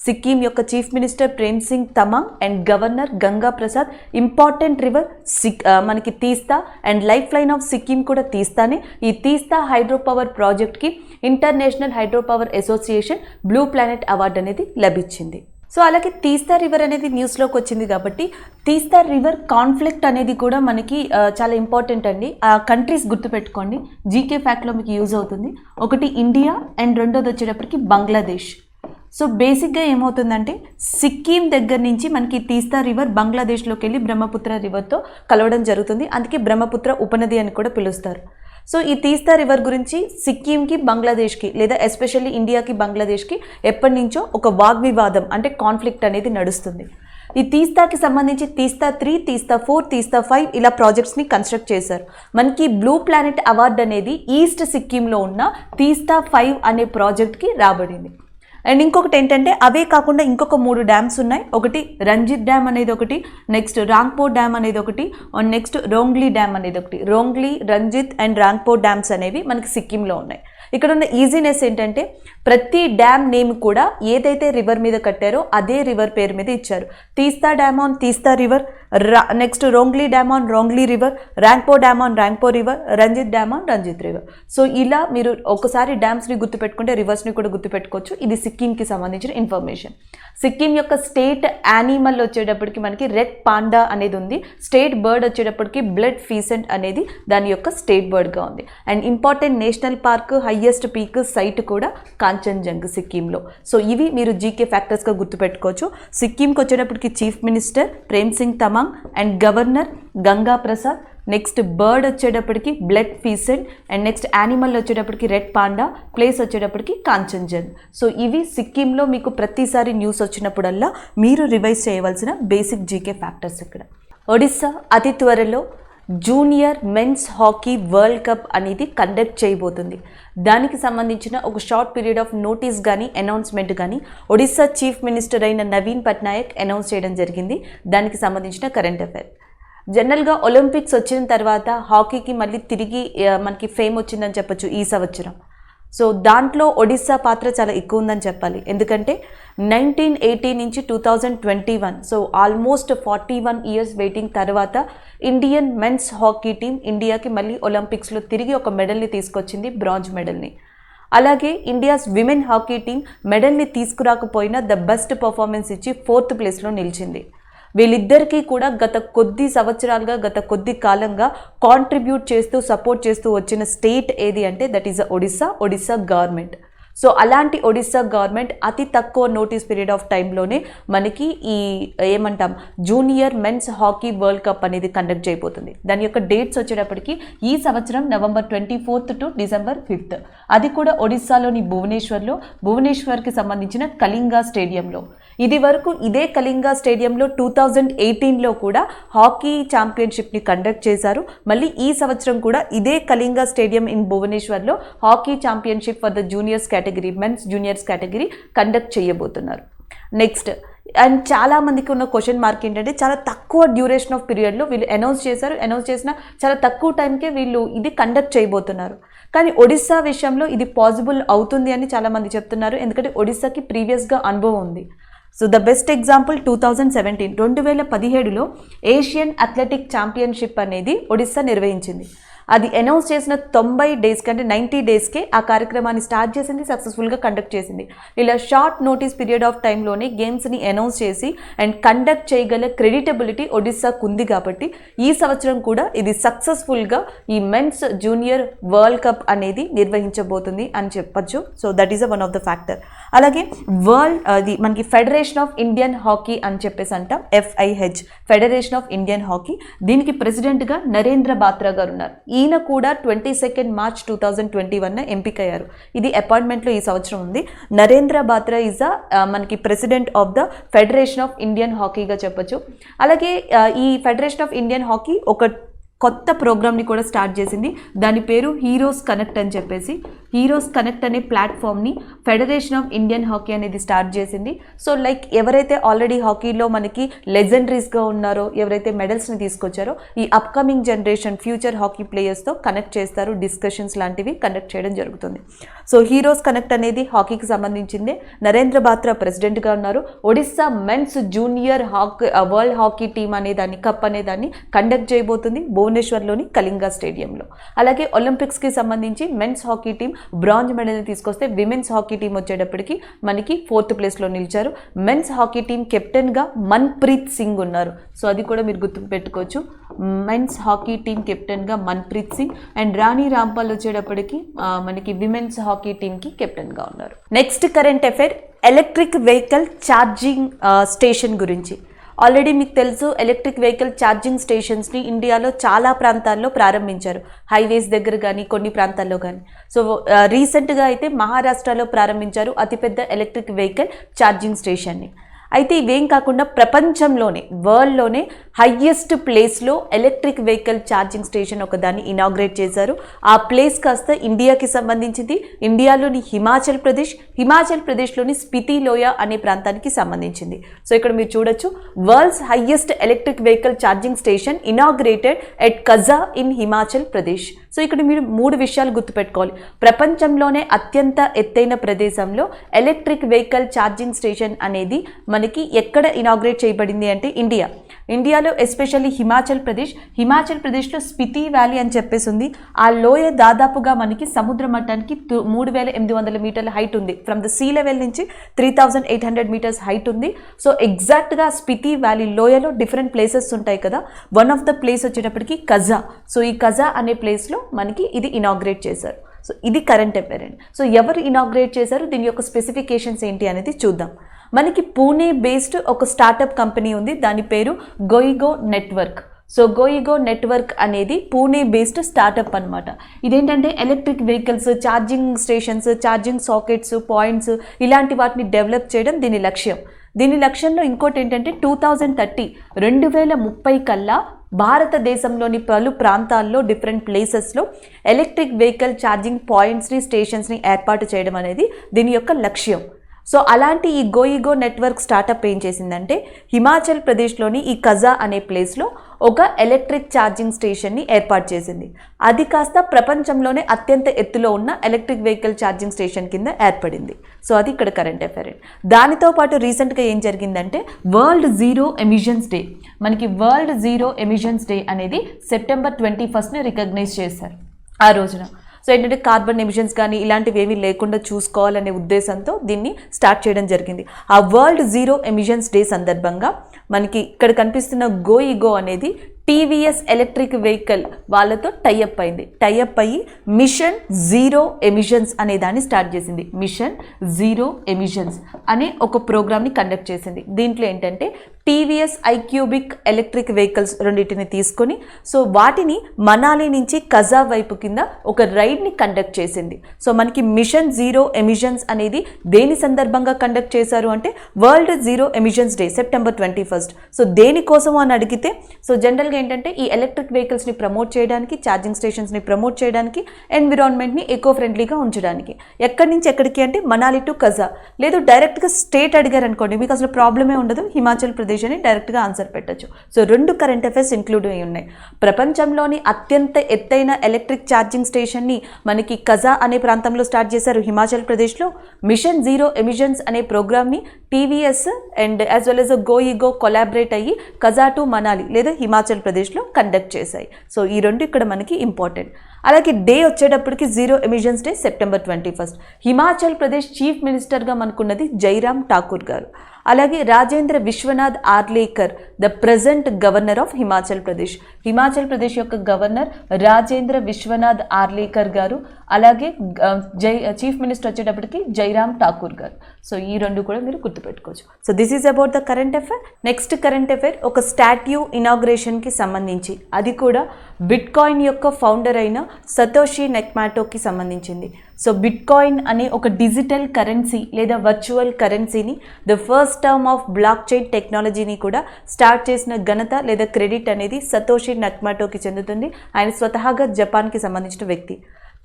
సిక్కిం యొక్క chief minister Prem Singh Tamang and governor Ganga Prasad. Important river మనకి Teesta and lifeline of Sikkim కూడా తీస్తానే. ఈ తీస్తా హైడ్రో పవర్ ప్రాజెక్ట్కి International hydro power association blue Planet award అనేది లభించింది. సో అలాగే తీస్తా రివర్ అనేది న్యూస్లోకి వచ్చింది కాబట్టి తీస్తా రివర్ కాన్ఫ్లిక్ట్ అనేది కూడా మనకి చాలా ఇంపార్టెంట్ అండి. ఆ కంట్రీస్ గుర్తుపెట్టుకోండి, జీకే ఫ్యాక్ట్లో మీకు యూజ్ అవుతుంది. ఒకటి ఇండియా అండ్ రెండోది వచ్చేటప్పటికి బంగ్లాదేశ్. సో బేసిక్గా ఏమవుతుందంటే సిక్కిం దగ్గర నుంచి మనకి తీస్తా రివర్ బంగ్లాదేశ్లోకి వెళ్ళి బ్రహ్మపుత్ర రివర్తో కలవడం జరుగుతుంది. అందుకే బ్రహ్మపుత్ర ఉపనది అని కూడా పిలుస్తారు. సో ఈ తీస్తా రివర్ గురించి సిక్కింకి, బంగ్లాదేశ్కి లేదా ఎస్పెషల్లీ ఇండియాకి, బంగ్లాదేశ్కి ఎప్పటి నుంచో ఒక వాగ్వివాదం అంటే కాన్ఫ్లిక్ట్ అనేది నడుస్తుంది. ఈ తీస్తాకి సంబంధించి తీస్తా 3, తీస్తా 4, తీస్తా 5 ఇలా ప్రాజెక్ట్స్ని కన్స్ట్రక్ట్ చేశారు. మనకి బ్లూ ప్లానెట్ అవార్డు అనేది ఈస్ట్ సిక్కింలో ఉన్న తీస్తా 5 అనే ప్రాజెక్ట్కి రాబడింది. అండ్ ఇంకొకటి ఏంటంటే అవే కాకుండా ఇంకొక 3 డ్యామ్స్ ఉన్నాయి. ఒకటి రంజిత్ డ్యామ్ అనేది ఒకటి, నెక్స్ట్ రాంగ్పో డ్యామ్ అనేది ఒకటి, నెక్స్ట్ రోంగ్లీ డ్యామ్ అనేది ఒకటి. రోంగ్లీ, రంజిత్ అండ్ రాంగ్పో డ్యామ్స్ అనేవి మనకి సిక్కింలో ఉన్నాయి. ఇక్కడ ఉన్న ఈజీనెస్ ఏంటంటే ప్రతి డ్యామ్ నేమ్ కూడా ఏదైతే రివర్ మీద కట్టారో అదే రివర్ పేరు మీద ఇచ్చారు. Teesta dam on Teesta river, next Rongli dam on Rongli river, Rangpo dam on Rangpo river, Ranjit dam on Ranjit river. So ఇలా మీరు ఒకసారి డ్యామ్స్ని గుర్తుపెట్టుకుంటే రివర్స్ని కూడా గుర్తుపెట్టుకోవచ్చు. ఇది సిక్కింకి సంబంధించిన ఇన్ఫర్మేషన్. సిక్కిం యొక్క స్టేట్ యానిమల్ వచ్చేటప్పటికి మనకి రెడ్ పాండా అనేది ఉంది. స్టేట్ బర్డ్ వచ్చేటప్పటికి బ్లడ్ ఫీసెంట్ అనేది దాని యొక్క స్టేట్ బర్డ్గా ఉంది. And important national park, highest peak site కూడా కాంచన్జంగ్ సిక్కింలో. సో ఇవి మీరు జీకే ఫ్యాక్టర్స్గా గుర్తుపెట్టుకోవచ్చు. సిక్కింకి వచ్చేటప్పటికి chief minister Prem Singh Tamang and governor Ganga Prasad. Next bird వచ్చేటప్పటికి blood pheasant and next animal వచ్చేటప్పటికి రెడ్ పాండా, ప్లేస్ వచ్చేటప్పటికి కాంచన్జంగ్. సో ఇవి సిక్కింలో మీకు ప్రతిసారి న్యూస్ వచ్చినప్పుడల్లా మీరు రివైజ్ చేయవలసిన బేసిక్ జీకే ఫ్యాక్టర్స్. ఇక్కడ ఒడిస్సా అతి త్వరలో junior men's hockey world cup అనేది కండక్ట్ చేయబోతుంది. దానికి సంబంధించిన ఒక షార్ట్ పీరియడ్ ఆఫ్ నోటీస్ కానీ అనౌన్స్మెంట్ కానీ ఒడిస్సా చీఫ్ మినిస్టర్ అయిన నవీన్ పట్నాయక్ అనౌన్స్ చేయడం జరిగింది. దానికి సంబంధించిన కరెంట్ అఫైర్. జనరల్గా ఒలింపిక్స్ వచ్చిన తర్వాత హాకీకి మళ్ళీ తిరిగి మనకి ఫేమ్ వచ్చిందని చెప్పొచ్చు ఈ సంవత్సరం. సో దాంట్లో ఒడిస్సా పాత్ర చాలా ఎక్కువ ఉందని చెప్పాలి. ఎందుకంటే 1980 నుంచి 2021, సో ఆల్మోస్ట్ 41 ఇయర్స్ వెయిటింగ్ తర్వాత ఇండియన్ మెన్స్ హాకీ టీం ఇండియాకి మళ్ళీ ఒలింపిక్స్లో తిరిగి ఒక మెడల్ని తీసుకొచ్చింది, బ్రాంజ్ మెడల్ని. అలాగే ఇండియాస్ విమెన్ హాకీ టీం మెడల్ని తీసుకురాకపోయినా ద బెస్ట్ పర్ఫార్మెన్స్ ఇచ్చి 4th ప్లేస్లో నిలిచింది. వీళ్ళిద్దరికీ కూడా గత కొద్ది సంవత్సరాలుగా, గత కొద్ది కాలంగా కాంట్రిబ్యూట్ చేస్తూ సపోర్ట్ చేస్తూ వచ్చిన స్టేట్ ఏది అంటే that is Odisha government. So అలాంటి ఒడిస్సా గవర్నమెంట్ అతి తక్కువ నోటీస్ పీరియడ్ ఆఫ్ టైంలోనే మనకి ఈ ఏమంటాం junior men's hockey world cup అనేది కండక్ట్ చేయబోతుంది. దాని యొక్క డేట్స్ వచ్చేటప్పటికి ఈ సంవత్సరం November 24th to December 5th. అది కూడా ఒడిస్సాలోని భువనేశ్వర్కి సంబంధించిన కళింగా స్టేడియంలో. ఇది వరకు ఇదే కళింగా స్టేడియంలో 2018లో కూడా హాకీ ఛాంపియన్షిప్ని కండక్ట్ చేశారు. మళ్ళీ ఈ సంవత్సరం కూడా ఇదే కళింగా స్టేడియం ఇన్ భువనేశ్వర్లో hockey championship for the juniors category, mens juniors category conduct చేయబోతున్నారు. నెక్స్ట్ అండ్ చాలా మందికి ఉన్న క్వశ్చన్ మార్క్ ఏంటంటే చాలా తక్కువ డ్యూరేషన్ ఆఫ్ పీరియడ్లో వీళ్ళు అనౌన్స్ చేసిన చాలా తక్కువ టైంకే వీళ్ళు ఇది కండక్ట్ చేయబోతున్నారు. కానీ ఒడిస్సా విషయంలో ఇది పాసిబుల్ అవుతుంది అని చాలామంది చెప్తున్నారు, ఎందుకంటే ఒడిస్సాకి ప్రీవియస్గా అనుభవం ఉంది. సో ద బెస్ట్ ఎగ్జాంపుల్ 2017లో ఏషియన్ అథ్లెటిక్ ఛాంపియన్షిప్ అనేది ఒడిస్సా నిర్వహించింది. అది అనౌన్స్ చేసిన 90 డేస్ కంటే 90 డేస్కే ఆ కార్యక్రమాన్ని స్టార్ట్ చేసింది, సక్సెస్ఫుల్గా కండక్ట్ చేసింది. ఇలా షార్ట్ నోటీస్ పీరియడ్ ఆఫ్ టైంలోనే గేమ్స్ని అనౌన్స్ చేసి అండ్ కండక్ట్ చేయగల క్రెడిటబిలిటీ ఒడిస్సాకు ఉంది. కాబట్టి ఈ సంవత్సరం కూడా ఇది సక్సెస్ఫుల్గా ఈ మెన్స్ జూనియర్ వరల్డ్ కప్ అనేది నిర్వహించబోతుంది అని చెప్పచ్చు. So that is one of the factor. అలాగే అది మనకి ఫెడరేషన్ ఆఫ్ ఇండియన్ హాకీ అని చెప్పేసి అంటాం, FIH, federation of Indian hockey. దీనికి ప్రెసిడెంట్గా నరేంద్ర బాత్రా గారు ఉన్నారు. ఈయన కూడా 22 మార్చ్ 2021 ఎంపికయ్యారు. ఇది అపాయింట్మెంట్లో ఈ సంవత్సరం ఉంది. నరేంద్ర బాత్రా ఈజ్ మనకి president of the federation of Indian హాకీగా చెప్పొచ్చు. అలాగే ఈ ఫెడరేషన్ ఆఫ్ ఇండియన్ హాకీ ఒక కొత్త ప్రోగ్రామ్ని కూడా స్టార్ట్ చేసింది. దాని పేరు హీరోస్ కనెక్ట్ అని చెప్పేసి. హీరోస్ కనెక్ట్ అనే ప్లాట్ఫామ్ని ఫెడరేషన్ ఆఫ్ ఇండియన్ హాకీ అనేది స్టార్ట్ చేసింది. సో లైక్ ఎవరైతే ఆల్రెడీ హాకీలో మనకి లెజెండరీస్గా ఉన్నారో, ఎవరైతే మెడల్స్ని తీసుకొచ్చారో, ఈ అప్కమింగ్ జనరేషన్ ఫ్యూచర్ హాకీ ప్లేయర్స్తో కనెక్ట్ చేస్తారు, డిస్కషన్స్ లాంటివి కండక్ట్ చేయడం జరుగుతుంది. సో హీరోస్ కనెక్ట్ అనేది హాకీకి సంబంధించిందే. నరేంద్ర బాత్రా ప్రెసిడెంట్గా ఉన్నారు. Odisha men's junior world hockey team అనే దాన్ని కప్ అనే దాన్ని కండక్ట్ చేయబోతుంది భువనేశ్వర్లోని కళింగ స్టేడియంలో. అలాగే ఒలింపిక్స్కి సంబంధించి మెన్స్ హాకీ టీం బ్రాంజ్ మెడల్ని తీసుకొస్తే విమెన్స్ హాకీ టీం వచ్చేటప్పటికి మనకి 4th ప్లేస్లో నిలిచారు. మెన్స్ హాకీ టీం కెప్టెన్గా మన్ప్రీత్ సింగ్ ఉన్నారు. సో అది కూడా మీరు గుర్తు పెట్టుకోవచ్చు. మెన్స్ హాకీ టీం కెప్టెన్గా మన్ప్రీత్ సింగ్ అండ్ రాణి రాంపాల్ వచ్చేటప్పటికి మనకి విమెన్స్ హాకీ టీంకి కెప్టెన్గా ఉన్నారు. Next current affair electric vehicle charging station గురించి. ఆల్రెడీ మీకు తెలుసు, ఎలక్ట్రిక్ వెహికల్ ఛార్జింగ్ స్టేషన్స్ని ఇండియాలో చాలా ప్రాంతాల్లో ప్రారంభించారు, హైవేస్ దగ్గర కానీ కొన్ని ప్రాంతాల్లో కానీ. సో రీసెంట్గా అయితే మహారాష్ట్రలో ప్రారంభించారు అతిపెద్ద ఎలక్ట్రిక్ వెహికల్ ఛార్జింగ్ స్టేషన్ని. అయితే ఇవేం కాకుండా ప్రపంచంలోనే వరల్డ్లోనే హయ్యెస్ట్ ప్లేస్లో ఎలక్ట్రిక్ వెహికల్ ఛార్జింగ్ స్టేషన్ ఒకదాన్ని ఇనాగ్రేట్ చేశారు. ఆ ప్లేస్ కాస్త ఇండియాకి సంబంధించింది. ఇండియాలోని హిమాచల్ ప్రదేశ్లోని స్పితి లోయ అనే ప్రాంతానికి సంబంధించింది. సో ఇక్కడ మీరు చూడొచ్చు, world's highest electric vehicle charging station inaugurated at Kaza in Himachal Pradesh. So ఇక్కడ మీరు 3 విషయాలు గుర్తుపెట్టుకోవాలి. ప్రపంచంలోనే అత్యంత ఎత్తైన ప్రదేశంలో ఎలక్ట్రిక్ వెహికల్ ఛార్జింగ్ స్టేషన్ అనేది మనకి ఎక్కడ ఇనాగ్రేట్ చేయబడింది అంటే ఇండియాలో ఎస్పెషల్లీ హిమాచల్ ప్రదేశ్లో స్పితి వ్యాలీ అని చెప్పేసి ఉంది. ఆ లోయ దాదాపుగా మనకి సముద్ర మట్టానికి 3800 మీటర్ల హైట్ ఉంది. ఫ్రమ్ ద సీ లెవెల్ నుంచి 3800 మీటర్స్ హైట్ ఉంది. సో ఎగ్జాక్ట్గా స్పితి వ్యాలీ లోయలో డిఫరెంట్ ప్లేసెస్ ఉంటాయి కదా. వన్ ఆఫ్ ద ప్లేస్ వచ్చేటప్పటికి కజా. సో ఈ కజా అనే ప్లేస్లో మనకి ఇది ఇనాగ్రేట్ చేశారు. సో ఇది కరెంట్ అఫైర్ అండి. సో ఎవరు ఇనాగ్రేట్ చేశారు, దీని యొక్క స్పెసిఫికేషన్స్ ఏంటి అనేది చూద్దాం. మనకి పూణే బేస్డ్ ఒక స్టార్టప్ కంపెనీ ఉంది, దాని పేరు గోయిగో నెట్వర్క్. సో గోయిగో నెట్వర్క్ అనేది పూణే బేస్డ్ స్టార్టప్ అనమాట. ఇదేంటంటే electric vehicles, charging stations, charging sockets, points ఇలాంటి వాటిని డెవలప్ చేయడం దీని లక్ష్యం. దీని లక్ష్యంలో ఇంకోటి ఏంటంటే 2030 కల్లా భారతదేశంలోని పలు ప్రాంతాల్లో డిఫరెంట్ ప్లేసెస్లో ఎలక్ట్రిక్ వెహికల్ ఛార్జింగ్ పాయింట్స్ని, స్టేషన్స్ని ఏర్పాటు చేయడం అనేది దీని యొక్క లక్ష్యం. సో అలాంటి ఈ గోయిగో నెట్వర్క్ స్టార్టప్ ఏం చేసిందంటే హిమాచల్ ప్రదేశ్లోని ఈ కజా అనే ప్లేస్లో ఒక ఎలక్ట్రిక్ ఛార్జింగ్ స్టేషన్ని ఏర్పాటు చేసింది. అది కాస్త ప్రపంచంలోనే అత్యంత ఎత్తులో ఉన్న ఎలక్ట్రిక్ వెహికల్ ఛార్జింగ్ స్టేషన్ కింద ఏర్పడింది. సో అది ఇక్కడ కరెంట్ అఫైర్. దానితో పాటు రీసెంట్గా ఏం జరిగిందంటే వరల్డ్ జీరో ఎమిషన్స్ డే. మనకి వరల్డ్ జీరో ఎమిషన్స్ డే అనేది సెప్టెంబర్ 21 రికగ్నైజ్ చేశారు ఆ రోజున. సో ఏంటంటే కార్బన్ ఎమిషన్స్ కానీ ఇలాంటివి ఏమీ లేకుండా చూసుకోవాలనే ఉద్దేశంతో దీన్ని స్టార్ట్ చేయడం జరిగింది. ఆ వరల్డ్ జీరో ఎమిషన్స్ డే సందర్భంగా మనకి ఇక్కడ కనిపిస్తున్న గోయిగో అనేది టీవీఎస్ ఎలక్ట్రిక్ వెహికల్ వాళ్ళతో టైఅప్ అయ్యి మిషన్ జీరో ఎమిషన్స్ అనే దాన్ని స్టార్ట్ చేసింది. మిషన్ జీరో ఎమిషన్స్ అనే ఒక ప్రోగ్రామ్ని కండక్ట్ చేసింది. దీంట్లో ఏంటంటే టీవీఎస్ ఐక్యూబిక్ ఎలక్ట్రిక్ వెహికల్స్ రెండింటిని తీసుకొని సో వాటిని మనాలి నుంచి కజా వైపు కింద ఒక రైడ్ని కండక్ట్ చేసింది. సో మనకి మిషన్ జీరో ఎమిషన్స్ అనేది దేని సందర్భంగా కండక్ట్ చేశారు అంటే world zero emissions day September 21. So దేనికోసం అని అడిగితే సో జనరల్గా ఏంటంటే ఈ ఎలక్ట్రిక్ వెహికల్స్ని ప్రమోట్ చేయడానికి, ఛార్జింగ్ స్టేషన్స్ని ప్రమోట్ చేయడానికి, ఎన్విరాన్మెంట్ని ఎకో ఫ్రెండ్లీగా ఉంచడానికి. ఎక్కడి నుంచి ఎక్కడికి అంటే మనాలి టు కజా, లేదు డైరెక్ట్గా స్టేట్ అడిగారు అనుకోండి మీకు అసలు ప్రాబ్లమే ఉండదు, హిమాచల్ ప్రదేశ్ అని డైరెక్ట్గా ఆన్సర్ పెట్టచ్చు. సో 2 కరెంట్ అఫైర్స్ ఇంక్లూడ్ అయి ఉన్నాయి. ప్రపంచంలోని అత్యంత ఎత్తైన ఎలక్ట్రిక్ ఛార్జింగ్ స్టేషన్ని మనకి కజా అనే ప్రాంతంలో స్టార్ట్ చేశారు హిమాచల్ ప్రదేశ్లో. మిషన్ జీరో ఎమిషన్స్ అనే ప్రోగ్రామ్ని TVS and as well as GoEgo collaborate అయ్యి కజా టు మనాలి లేదా హిమాచల్ ప్రదేశ్లో కండక్ట్ చేశాయి. సో ఈ 2 ఇక్కడ మనకి ఇంపార్టెంట్. అలాగే డే వచ్చేటప్పటికి zero emissions day September 21. Himachal Pradesh chief మినిస్టర్గా మనకున్నది జైరామ్ ఠాకూర్ గారు. అలాగే Rajendra Vishwanath Arlekar the present governor of Himachal Pradesh. Himachal Pradesh యొక్క గవర్నర్ రాజేంద్ర విశ్వనాథ్ ఆర్లేకర్ గారు. అలాగే చీఫ్ మినిస్టర్ వచ్చేటప్పటికి జైరామ్ ఠాకూర్ గారు. సో ఈ 2 కూడా మీరు గుర్తుపెట్టుకోవచ్చు. So this is about the current affair. Next current affair ఒక స్టాట్యూ ఇనాగ్రేషన్కి సంబంధించి, అది కూడా బిట్కాయిన్ యొక్క ఫౌండర్ అయిన సతోషి నెక్మాటోకి సంబంధించింది. సో బిట్కాయిన్ అనే ఒక డిజిటల్ కరెన్సీ లేదా వర్చువల్ కరెన్సీని the first term of block chain టెక్నాలజీని కూడా స్టార్ట్ చేసిన ఘనత లేదా క్రెడిట్ అనేది సతోషి నెక్మాటోకి చెందుతుంది. ఆయన స్వతహాగా జపాన్కి సంబంధించిన వ్యక్తి.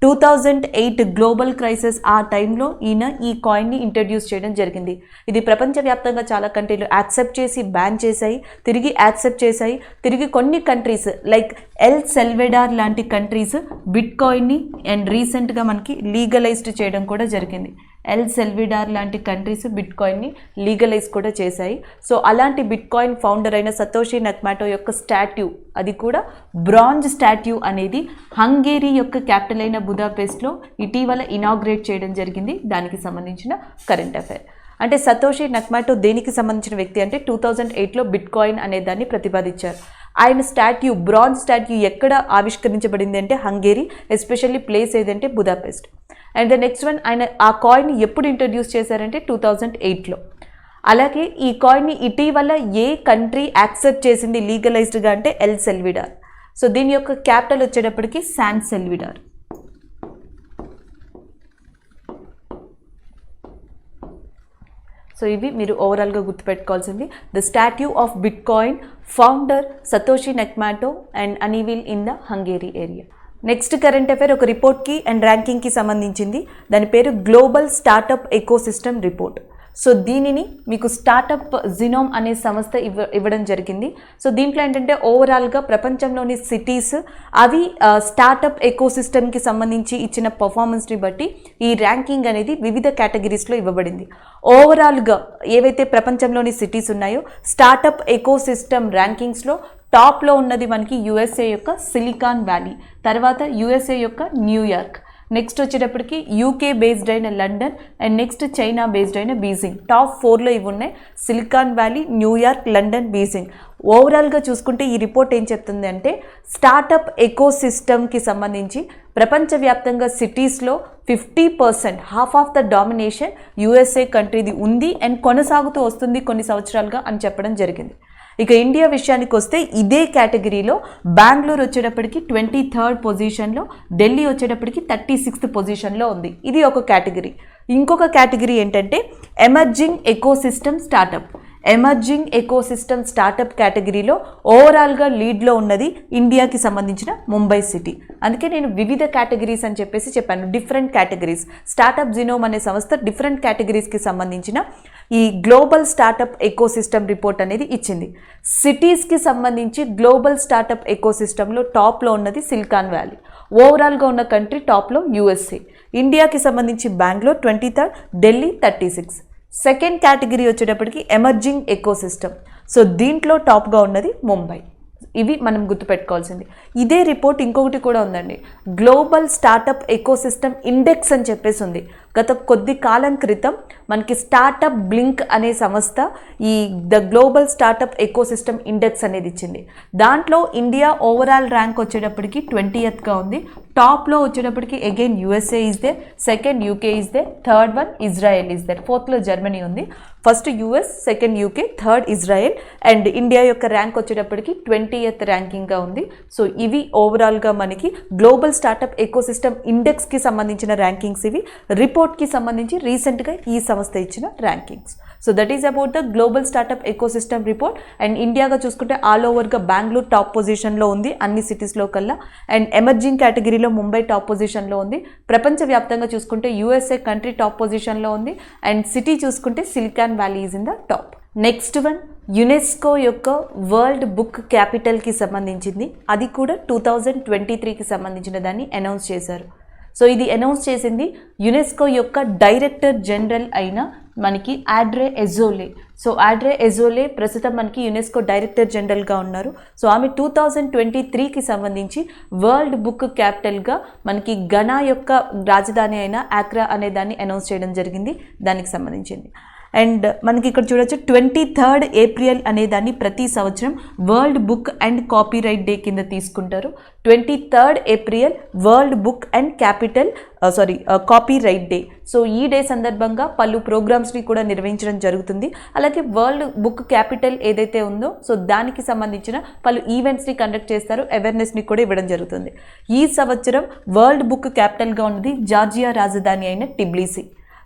2008 గ్లోబల్ క్రైసిస్ ఆ టైంలో ఈయన ఈ కాయిన్ని ఇంట్రడ్యూస్ చేయడం జరిగింది. ఇది ప్రపంచవ్యాప్తంగా చాలా కంట్రీలు యాక్సెప్ట్ చేసి బ్యాన్ చేశాయి, తిరిగి యాక్సెప్ట్ చేశాయి, తిరిగి కొన్ని కంట్రీస్ లైక్ ఎల్ సెల్వెడార్ లాంటి కంట్రీస్ బిట్కాయిన్ని అండ్ రీసెంట్గా మనకి లీగలైజ్డ్ చేయడం కూడా జరిగింది. ఎల్ సెల్విడార్ లాంటి కంట్రీస్ బిట్కాయిన్ని లీగలైజ్ కూడా చేశాయి. సో అలాంటి బిట్కాయిన్ ఫౌండర్ అయిన సతోషి నెక్మాటో యొక్క స్టాట్యూ, అది కూడా బ్రాంజ్ స్టాట్యూ అనేది హంగేరీ యొక్క క్యాపిటల్ అయిన బుదాపెస్ట్లో ఇటీవల ఇనాగ్రేట్ చేయడం జరిగింది. దానికి సంబంధించిన కరెంట్ అఫైర్. అంటే సతోషి నెక్మాటో దేనికి సంబంధించిన వ్యక్తి అంటే 2008లో బిట్కాయిన్ అనే దాన్ని ప్రతిపాదించారు. ఆయన స్టాట్యూ, బ్రాంజ్ స్టాట్యూ ఎక్కడ ఆవిష్కరించబడింది అంటే హంగేరీ, ఎస్పెషల్లీ ప్లేస్ ఏదంటే బుదాపెస్ట్. అండ్ ద నెక్స్ట్ వన్, ఆయన ఆ కాయిన్ ఎప్పుడు ఇంట్రడ్యూస్ చేశారంటే 2008లో. అలాగే ఈ కాయిన్ని ఇటీవల ఏ కంట్రీ యాక్సెప్ట్ చేసింది లీగలైజ్డ్గా అంటే ఎల్ సెల్విడార్. సో దీని యొక్క క్యాపిటల్ వచ్చేటప్పటికి శాన్ సెల్విడార్. సో ఇవి మీరు ఓవరాల్గా గుర్తుపెట్టుకోవాల్సింది. The statue of bitcoin founder Satoshi Nakamoto and unveil in the Hungary area. Next current affair ఒక రిపోర్ట్కి అండ్ ర్యాంకింగ్కి సంబంధించింది. దాని పేరు global startup ecosystem report. So దీనిని మీకు స్టార్టప్ జినోమ్ అనే సంస్థ ఇవ్వడం జరిగింది. సో దీంట్లో ఏంటంటే ఓవరాల్గా ప్రపంచంలోని సిటీస్ అవి స్టార్టప్ ఎకోసిస్టమ్కి సంబంధించి ఇచ్చిన పర్ఫార్మెన్స్ని బట్టి ఈ ర్యాంకింగ్ అనేది వివిధ కేటగిరీస్లో ఇవ్వబడింది. ఓవరాల్గా ఏవైతే ప్రపంచంలోని సిటీస్ ఉన్నాయో స్టార్టప్ ఎకోసిస్టమ్ ర్యాంకింగ్స్లో టాప్లో ఉన్నది మనకి యుఎస్ఏ యొక్క సిలికాన్ వ్యాలీ, తర్వాత యుఎస్ఏ యొక్క న్యూయార్క్, నెక్స్ట్ వచ్చేటప్పటికి యూకే బేస్డ్ అయిన London and next China based అయిన బీజింగ్. టాప్ 4లో ఇవి ఉన్నాయి, silicon valley, New York, London, Beijing. ఓవరాల్గా చూసుకుంటే ఈ రిపోర్ట్ ఏం చెప్తుంది అంటే స్టార్టప్ ఎకోసిస్టమ్కి సంబంధించి ప్రపంచవ్యాప్తంగా సిటీస్లో 50%, half of the domination USA కంట్రీది ఉంది అండ్ కొనసాగుతూ వస్తుంది కొన్ని సంవత్సరాలుగా అని చెప్పడం జరిగింది. ఇక ఇండియా విషయానికి వస్తే ఇదే కేటగిరీలో బెంగళూరు వచ్చేటప్పటికి 23rd పొజిషన్లో, ఢిల్లీ వచ్చేటప్పటికి 36th పొజిషన్లో ఉంది. ఇది ఒక కేటగిరీ. ఇంకొక కేటగిరీ ఏంటంటే emerging ecosystem startup. Emerging ecosystem startup కేటగిరీలో ఓవరాల్గా లీడ్లో ఉన్నది ఇండియాకి సంబంధించిన ముంబై సిటీ. అందుకే నేను వివిధ కేటగిరీస్ అని చెప్పాను, డిఫరెంట్ కేటగిరీస్. స్టార్టప్ జినోమ్ అనే సంస్థ డిఫరెంట్ కేటగిరీస్కి సంబంధించిన ఈ గ్లోబల్ స్టార్టప్ ఎకోసిస్టమ్ రిపోర్ట్ అనేది ఇచ్చింది. సిటీస్కి సంబంధించి గ్లోబల్ స్టార్టప్ ఎకోసిస్టంలో టాప్లో ఉన్నది సిలికాన్ వ్యాలీ. ఓవరాల్గా ఉన్న కంట్రీ టాప్లో యుఎస్ఏ. ఇండియాకి సంబంధించి Bengaluru 23rd, Delhi 36. Second category వచ్చేటప్పటికి ఎమర్జింగ్ ఎకోసిస్టమ్. సో దీంట్లో టాప్గా ఉన్నది ముంబై. ఇవి మనం గుర్తుపెట్టుకోవాల్సింది. ఇదే రిపోర్ట్ ఇంకొకటి కూడా ఉందండి, గ్లోబల్ స్టార్టప్ ఎకోసిస్టమ్ ఇండెక్స్ అని చెప్పేసి ఉంది. గత కొద్ది కాలం క్రితం మనకి స్టార్టప్ బ్లింక్ అనే సంస్థ ఈ the global startup ecosystem index అనేది ఇచ్చింది. దాంట్లో ఇండియా ఓవరాల్ ర్యాంక్ వచ్చేటప్పటికి 20th ఉంది. టాప్లో వచ్చేటప్పటికి again USA is there, second UK is there, third one Israel is there, ఫోర్త్లో జర్మనీ ఉంది. First US, second UK, third Israel and India యొక్క ర్యాంక్ వచ్చేటప్పటికి 20th ర్యాంకింగ్గా ఉంది. సో ఇవి ఓవరాల్గా మనకి గ్లోబల్ స్టార్టప్ ఎకోసిస్టమ్ ఇండెక్స్కి సంబంధించిన ర్యాంకింగ్స్. ఇవి రిపోర్ట్కి సంబంధించి రీసెంట్గా ఈ సంస్థ ఇచ్చిన rankings. So that is about the global startup ecosystem report. And ఇండియాగా చూసుకుంటే ఆల్ ఓవర్గా బెంగళూరు టాప్ పొజిషన్లో ఉంది అన్ని సిటీస్లో కల్లా. అండ్ ఎమర్జింగ్ కేటగిరీలో ముంబై టాప్ పొజిషన్లో ఉంది. ప్రపంచవ్యాప్తంగా చూసుకుంటే యూఎస్ఏ కంట్రీ టాప్ పొజిషన్లో ఉంది. అండ్ సిటీ చూసుకుంటే silicon valley is in the top. Next one UNESCO యొక్క వరల్డ్ బుక్ క్యాపిటల్కి సంబంధించింది. అది కూడా 2023కి సంబంధించిన దాన్ని అనౌన్స్ చేశారు. సో ఇది అనౌన్స్ చేసింది యునెస్కో యొక్క డైరెక్టర్ జనరల్ అయిన మనకి ఆడ్రే ఎజోలే. సో ఆడ్రే ఎజోలే ప్రస్తుతం మనకి యునెస్కో డైరెక్టర్ జనరల్గా ఉన్నారు. సో ఆమె 2023కి సంబంధించి వరల్డ్ బుక్ క్యాపిటల్గా మనకి ఘనా యొక్క రాజధాని అయిన ఆక్రా అనే దాన్ని అనౌన్స్ చేయడం జరిగింది. దానికి సంబంధించింది. అండ్ మనకి ఇక్కడ చూడొచ్చు 23rd ఏప్రిల్ అనే దాన్ని ప్రతి సంవత్సరం world book and copyright day కింద తీసుకుంటారు. 23rd April world book and copyright day. So ఈ డే సందర్భంగా పలు ప్రోగ్రామ్స్ని కూడా నిర్వహించడం జరుగుతుంది. అలాగే వరల్డ్ బుక్ క్యాపిటల్ ఏదైతే ఉందో సో దానికి సంబంధించిన పలు ఈవెంట్స్ని కండక్ట్ చేస్తారు, అవేర్నెస్ని కూడా ఇవ్వడం జరుగుతుంది. ఈ సంవత్సరం వరల్డ్ బుక్ క్యాపిటల్గా ఉన్నది జార్జియా రాజధాని అయిన టిబ్లిసీ.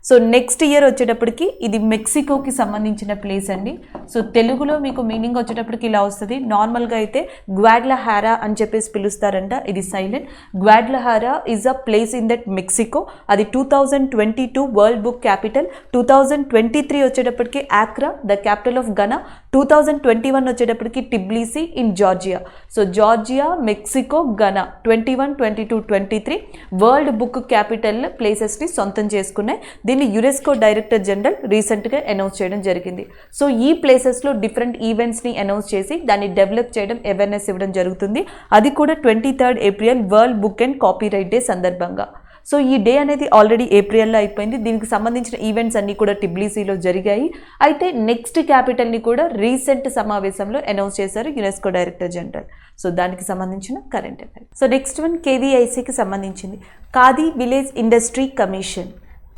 సో నెక్స్ట్ ఇయర్ వచ్చేటప్పటికి ఇది మెక్సికోకి సంబంధించిన ప్లేస్ అండి. సో తెలుగులో మీకు మీనింగ్ వచ్చేటప్పటికి ఇలా వస్తుంది. నార్మల్గా అయితే గ్వాడ్లహారా అని చెప్పేసి పిలుస్తారంట, ఇది silent. Guadalajara is a place in that Mexico. అది 2022 వరల్డ్ బుక్ క్యాపిటల్. 2023 వచ్చేటప్పటికి Accra the capital of Ghana. 2021 వచ్చేటప్పటికి Tbilisi in Georgia. So Georgia, Mexico, Ghana 21, 22, 23 world book capital ప్లేసెస్ని సొంతం చేసుకున్నాయి. దీన్ని యునెస్కో డైరెక్టర్ జనరల్ రీసెంట్గా అనౌన్స్ చేయడం జరిగింది. సో ఈ ప్లేసెస్లో డిఫరెంట్ ఈవెంట్స్ని అనౌన్స్ చేసి దాన్ని డెవలప్ చేయడం, అవేర్నెస్ ఇవ్వడం జరుగుతుంది. అది కూడా 23rd April world book and copyright day సందర్భంగా. సో ఈ డే అనేది ఆల్రెడీ ఏప్రిల్లో అయిపోయింది. దీనికి సంబంధించిన ఈవెంట్స్ అన్నీ కూడా టిబ్లిసీలో జరిగాయి. అయితే నెక్స్ట్ క్యాపిటల్ని కూడా రీసెంట్ సమావేశంలో అనౌన్స్ చేశారు యునెస్కో డైరెక్టర్ జనరల్. సో దానికి సంబంధించిన current affair. So next one కేవీఐసీకి సంబంధించింది. Khadi village industry commission,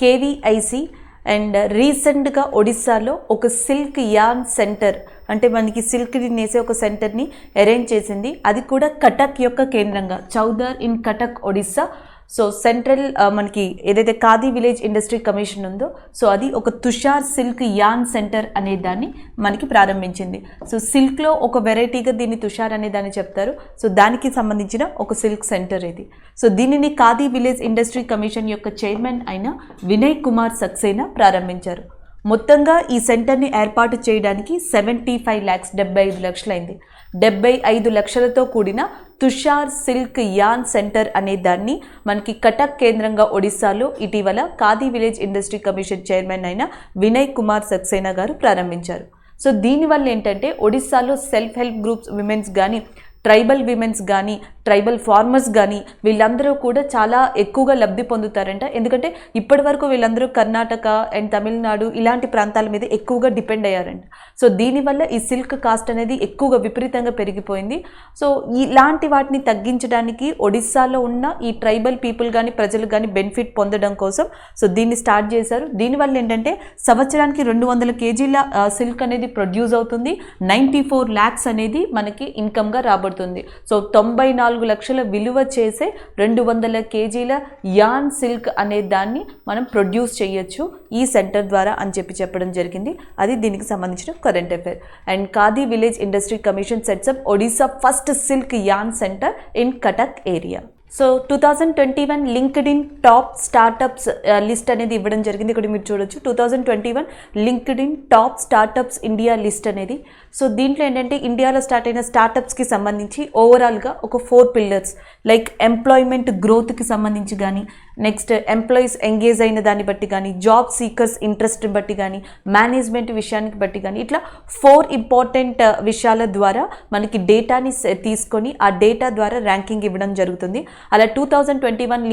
KVIC. And రీసెంట్గా ఒడిస్సాలో ఒక సిల్క్ యార్న్ సెంటర్, అంటే మనకి సిల్క్ని నేసే ఒక సెంటర్ని అరేంజ్ చేసింది. అది కూడా కటక్ యొక్క కేంద్రంగా, Choudwar in Cuttack, Odisha. So central మనకి ఏదైతే ఖాదీ విలేజ్ ఇండస్ట్రీ కమిషన్ ఉందో సో అది ఒక తుషార్ సిల్క్ యార్న్ సెంటర్ అనే దాన్ని మనకి ప్రారంభించింది. సో సిల్క్లో ఒక వెరైటీగా దీన్ని తుషార్ అనే దాన్ని చెప్తారు. సో దానికి సంబంధించిన ఒక సిల్క్ సెంటర్ ఇది. సో దీనిని ఖాదీ విలేజ్ ఇండస్ట్రీ కమిషన్ యొక్క చైర్మన్ అయిన వినయ్ కుమార్ సక్సేనా ప్రారంభించారు. మొత్తంగా ఈ సెంటర్ని ఏర్పాటు చేయడానికి 75 lakhs 75 లక్షలైంది. 75 లక్షలతో కూడిన తుషార్ సిల్క్ యార్న్ సెంటర్ అనే దాన్ని మనకి కటక్ కేంద్రంగా ఒడిస్సాలో ఇటీవల khadi village industry commission chairman అయిన వినయ్ కుమార్ సక్సేనా గారు ప్రారంభించారు. సో దీనివల్ల ఏంటంటే ఒడిస్సాలో సెల్ఫ్ హెల్ప్ గ్రూప్స్ విమెన్స్ కానీ, ట్రైబల్ విమెన్స్ కానీ, ట్రైబల్ ఫార్మర్స్ కానీ వీళ్ళందరూ కూడా చాలా ఎక్కువగా లబ్ధి పొందుతారంట. ఎందుకంటే ఇప్పటి వరకు వీళ్ళందరూ కర్ణాటక అండ్ తమిళనాడు ఇలాంటి ప్రాంతాల మీద ఎక్కువగా డిపెండ్ అయ్యారంట. సో దీనివల్ల ఈ సిల్క్ కాస్ట్ అనేది ఎక్కువగా విపరీతంగా పెరిగిపోయింది. సో ఇలాంటి వాటిని తగ్గించడానికి ఒడిస్సాలో ఉన్న ఈ ట్రైబల్ పీపుల్ కానీ, ప్రజలు కానీ బెనిఫిట్ పొందడం కోసం సో దీన్ని స్టార్ట్ చేశారు. దీనివల్ల ఏంటంటే సంవత్సరానికి 200 kgల సిల్క్ అనేది ప్రొడ్యూస్ అవుతుంది. 94 lakhs అనేది మనకి ఇన్కమ్గా రాబడుతుంది. సో 94 లక్షల విలువ చేసే 200 kgల యార్న్ సిల్క్ అనే దాన్ని మనం ప్రొడ్యూస్ చేయొచ్చు ఈ సెంటర్ ద్వారా అని చెప్పడం జరిగింది. అది దీనికి సంబంధించిన current affair. And Khadi village industry commission sets up Odisha first silk yarn centre in Cuttack area. So 2021 LinkedIn top startups list అనేది ఇవ్వడం జరిగింది. ఇక్కడ మీరు చూడొచ్చు 2021 LinkedIn top startups India list అనేది. సో దీంట్లో ఏంటంటే ఇండియాలో స్టార్ట్ అయిన స్టార్టప్స్కి సంబంధించి ఓవరాల్గా ఒక 4 pillars లైక్ ఎంప్లాయ్మెంట్ గ్రోత్కి సంబంధించి కానీ, నెక్స్ట్ ఎంప్లాయీస్ ఎంగేజ్ అయిన దాన్ని బట్టి కానీ, జాబ్ సీకర్స్ ఇంట్రెస్ట్ బట్టి కానీ, మేనేజ్మెంట్ విషయానికి బట్టి కానీ, ఇట్లా 4 ఇంపార్టెంట్ విషయాల ద్వారా మనకి డేటాని తీసుకొని ఆ డేటా ద్వారా ర్యాంకింగ్ ఇవ్వడం జరుగుతుంది. అలా 2021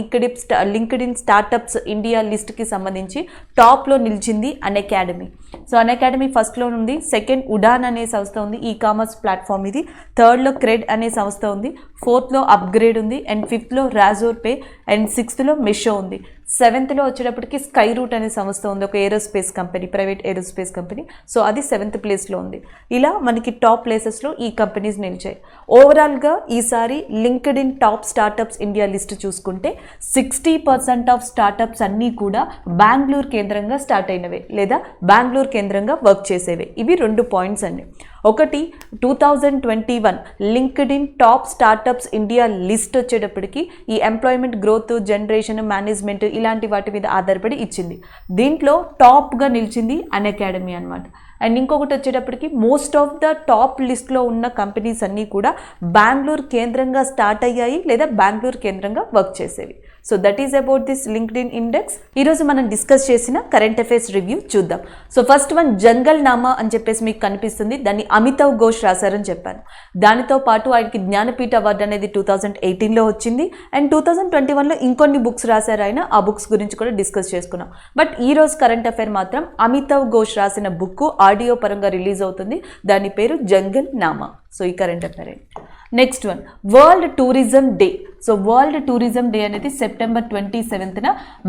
లింక్డ్ఇన్ స్టార్టప్స్ ఇండియా లిస్ట్కి సంబంధించి టాప్లో నిలిచింది అన్అకాడమీ. సో అన్అకాడమీ ఫస్ట్లో ఉంది, సెకండ్ ఉడాన్ అనే సంస్థ ఉంది, ఈ కామర్స్ ప్లాట్ఫామ్ ఇది, థర్డ్లో క్రెడ్ అనే సంస్థ ఉంది, ఫోర్త్లో అప్గ్రేడ్ ఉంది, అండ్ ఫిఫ్త్లో రాజోర్ పే, అండ్ సిక్స్త్లో మెషో ఉంది, సెవెంత్లో వచ్చేటప్పటికి స్కై రూట్ అనే సంస్థ ఉంది, ఒక aerospace company, private aerospace company. So అది 7th ప్లేస్లో ఉంది. ఇలా మనకి టాప్ ప్లేసెస్లో ఈ కంపెనీస్ నిలిచాయి. ఓవరాల్గా ఈసారి LinkedIn top startups India list చూసుకుంటే 60% ఆఫ్ స్టార్టప్స్ అన్నీ కూడా బెంగళూరు కేంద్రంగా స్టార్ట్ అయినవే లేదా బెంగళూరు కేంద్రంగా వర్క్ చేసేవే. ఇవి 2 పాయింట్స్ అండి. ఒకటి 2021 LinkedIn top startups India list వచ్చేటప్పటికి ఈ ఎంప్లాయ్మెంట్ గ్రోత్, జనరేషన్, మేనేజ్మెంట్ ఇలాంటి వాటి మీద ఆధారపడి ఇచ్చింది. దీంట్లో టాప్గా నిలిచింది అన్అకాడమీ అనమాట. అండ్ ఇంకొకటి వచ్చేటప్పటికి మోస్ట్ ఆఫ్ ద టాప్ లిస్ట్లో ఉన్న కంపెనీస్ అన్నీ కూడా బెంగళూరు కేంద్రంగా స్టార్ట్ అయ్యాయి లేదా బెంగళూరు కేంద్రంగా వర్క్ చేసేవి. So that is about this LinkedIn index. ఈరోజు మనం డిస్కస్ చేసిన కరెంట్ అఫైర్స్ రివ్యూ చూద్దాం. సో ఫస్ట్ వన్ జంగల్ నామా అని చెప్పేసి మీకు కనిపిస్తుంది, దాన్ని అమితావ్ ఘోష్ రాశారని చెప్పాను. దానితో పాటు ఆయనకి జ్ఞానపీఠ అవార్డు అనేది 2018లో వచ్చింది, అండ్ 2021లో ఇంకొన్ని బుక్స్ రాశారు ఆయన. ఆ బుక్స్ గురించి కూడా డిస్కస్ చేసుకున్నాం. బట్ ఈ రోజు కరెంట్ అఫైర్ మాత్రం అమితావ్ ఘోష్ రాసిన బుక్ ఆడియో పరంగా రిలీజ్ అవుతుంది, దాని పేరు జంగల్ నామా. సో ఈ current affair. Next one world tourism day. So world tourism day అనేది సెప్టెంబర్ 27న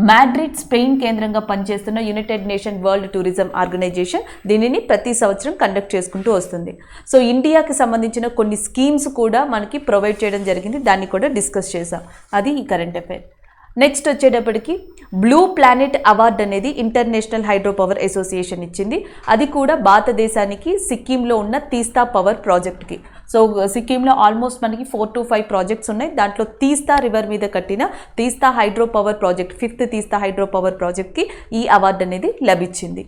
మాడ్రిడ్ స్పెయిన్ కేంద్రంగా పనిచేస్తున్న United Nation World Tourism Organization దీనిని ప్రతి సంవత్సరం కండక్ట్ చేసుకుంటూ వస్తుంది. సో ఇండియాకి సంబంధించిన కొన్ని స్కీమ్స్ కూడా మనకి ప్రొవైడ్ చేయడం జరిగింది, దాన్ని కూడా డిస్కస్ చేసాం. అది ఈ కరెంట్ అఫైర్. నెక్స్ట్ వచ్చేటప్పటికి బ్లూ ప్లానెట్ అవార్డు అనేది ఇంటర్నేషనల్ హైడ్రో పవర్ అసోసియేషన్ ఇచ్చింది. అది కూడా భారతదేశానికి సిక్కింలో ఉన్న తీస్తా పవర్ ప్రాజెక్ట్కి. సో సిక్కింలో ఆల్మోస్ట్ మనకి 4 to 5 ప్రాజెక్ట్స్ ఉన్నాయి. దాంట్లో తీస్తా రివర్ మీద కట్టిన తీస్తా హైడ్రో పవర్ ప్రాజెక్ట్, 5th తీస్తా హైడ్రో పవర్ ప్రాజెక్ట్కి ఈ అవార్డు అనేది లభించింది.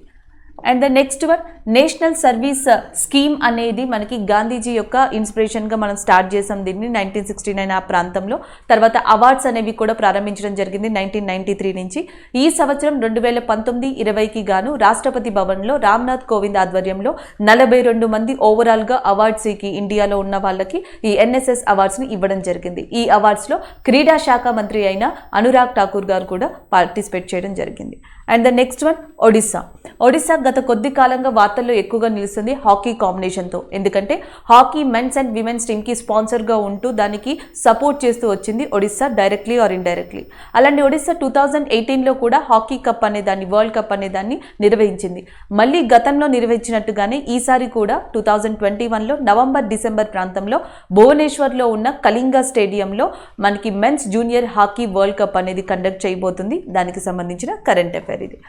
And the next one national service scheme అనేది మనకి గాంధీజీ యొక్క ఇన్స్పిరేషన్గా మనం స్టార్ట్ చేసాం దీన్ని 1969 ఆ ప్రాంతంలో. తర్వాత అవార్డ్స్ అనేవి కూడా ప్రారంభించడం జరిగింది 1993 నుంచి. ఈ సంవత్సరం 2019-20కి గాను రాష్ట్రపతి భవన్లో రామ్నాథ్ కోవింద్ ఆధ్వర్యంలో 42 మంది ఓవరాల్గా అవార్డ్స్కి ఇండియాలో ఉన్న వాళ్ళకి ఈ ఎన్ఎస్ఎస్ అవార్డ్స్ని ఇవ్వడం జరిగింది. ఈ అవార్డ్స్లో క్రీడా శాఖ మంత్రి అయిన అనురాగ్ ఠాకూర్ గారు కూడా పార్టిసిపేట్ చేయడం జరిగింది. And the next one Odisha. Odisha గత కొద్ది కాలంగా వార్తల్లో ఎక్కువగా నిలుస్తుంది హాకీ కాంబినేషన్తో. ఎందుకంటే హాకీ మెన్స్ అండ్ విమెన్స్ టీమ్కి స్పాన్సర్గా ఉంటూ దానికి సపోర్ట్ చేస్తూ వచ్చింది ఒడిస్సా, డైరెక్ట్లీ ఆర్ ఇండైరెక్ట్లీ. అలాంటి ఒడిస్సా 2018లో కూడా హాకీ కప్ అనే దాన్ని, వరల్డ్ కప్ అనే దాన్ని నిర్వహించింది. మళ్ళీ గతంలో నిర్వహించినట్టుగానే ఈసారి కూడా 2021లో నవంబర్-డిసెంబర్ ప్రాంతంలో భువనేశ్వర్లో ఉన్న కళింగ స్టేడియంలో మనకి men's junior hockey world cup అనేది కండక్ట్ చేయబోతుంది. దానికి సంబంధించిన కరెంట్ అఫైర్ ఇది.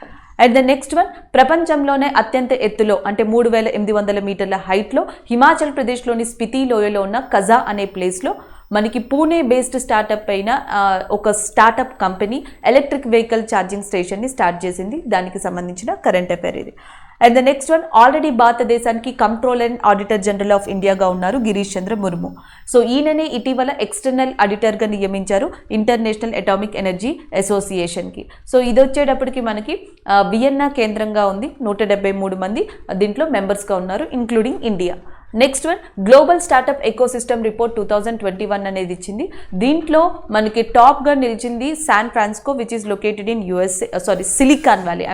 అండ్ ద నెక్స్ట్ వన్ ప్రపంచంలోనే అత్యంత ఎత్తులో అంటే 3800 మీటర్ల హైట్లో హిమాచల్ ప్రదేశ్లోని స్పితి లోయలో ఉన్న కజా అనే ప్లేస్లో మనకి పూణే బేస్డ్ స్టార్టప్ అయిన ఒక స్టార్టప్ కంపెనీ ఎలక్ట్రిక్ వెహికల్ ఛార్జింగ్ స్టేషన్ని స్టార్ట్ చేసింది. దానికి సంబంధించిన కరెంట్ అఫైర్ ఇది. And the next one already భారతదేశానికి controller and auditor general of ఇండియాగా ఉన్నారు గిరీష్ చంద్ర ముర్ము. సో ఈయననే ఇటీవల ఎక్స్టర్నల్ ఆడిటర్గా నియమించారు ఇంటర్నేషనల్ అటామిక్ ఎనర్జీ అసోసియేషన్కి. సో ఇది వచ్చేటప్పటికి మనకి వియన్నా కేంద్రంగా ఉంది. 173 మంది దీంట్లో మెంబర్స్గా ఉన్నారు, including India. Next one global startup ecosystem report 2021 అనేది ఇచ్చింది. దీంట్లో మనకి టాప్గా నిలిచింది San Francisco which is located in USA, silicon valley,